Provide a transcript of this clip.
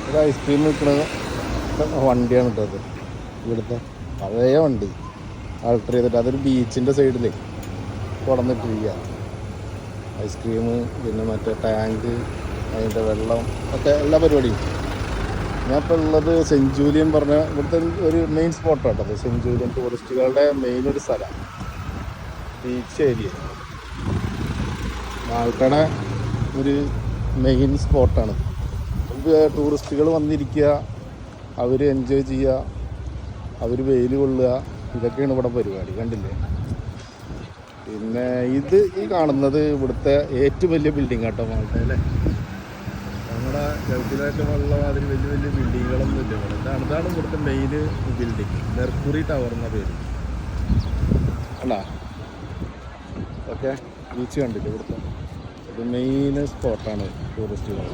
ഒരു ഐസ്ക്രീം വിൽക്കുന്ന വണ്ടിയാണ് കേട്ടോ അത്. ഇവിടുത്തെ പഴയ വണ്ടി ആൾട്ടർ ചെയ്തിട്ട് അതൊരു ബീച്ചിൻ്റെ സൈഡിലേ കൊടന്നിട്ടിരിക്കുക. ഐസ്ക്രീം, പിന്നെ മറ്റേ ടാങ്ക്, അതിൻ്റെ വെള്ളം ഒക്കെ എല്ലാ പരിപാടിയും. ഞാൻ ഇപ്പോൾ ഉള്ളത് സെൻറ്റ് ജൂലിയൻ പറഞ്ഞ ഇവിടുത്തെ ഒരു മെയിൻ സ്പോട്ടാണ് കേട്ടോ. സെൻറ്റ് ജൂലിയൻ ടൂറിസ്റ്റുകളുടെ മെയിൻ ഒരു സ്ഥലമാണ്, ബീച്ച് ഏരിയ. മാൾട്ടയുടെ ഒരു മെയിൻ സ്പോട്ടാണ്. ടൂറിസ്റ്റുകൾ വന്നിരിക്കുക, അവർ എൻജോയ് ചെയ്യുക, അവർ വെയിൽ കൊള്ളുക, ഇതൊക്കെയാണ് ഇവിടെ പരിപാടി. കണ്ടില്ലേ? പിന്നെ ഈ കാണുന്നത് ഇവിടുത്തെ ഏറ്റവും വലിയ ബിൽഡിംഗ് ആട്ടോ മാൾട്ടയിലെ. നമ്മുടെ ഗൾഫിലൊക്കെ ഉള്ള മാതിരി വലിയ വലിയ ബിൽഡിങ്ങുകളൊന്നും ഇല്ല ഇവിടെ. ഇതാണ് ഇവിടുത്തെ മെയിൻ ബിൽഡിങ്, മെർക്കുറി ടവർ എന്ന പേര്. അല്ല ഓക്കെ, ബീച്ച് കണ്ടില്ലേ? ഇവിടുത്തെ ഇത് മെയിൻ സ്പോട്ടാണ് ടൂറിസ്റ്റുകൾ.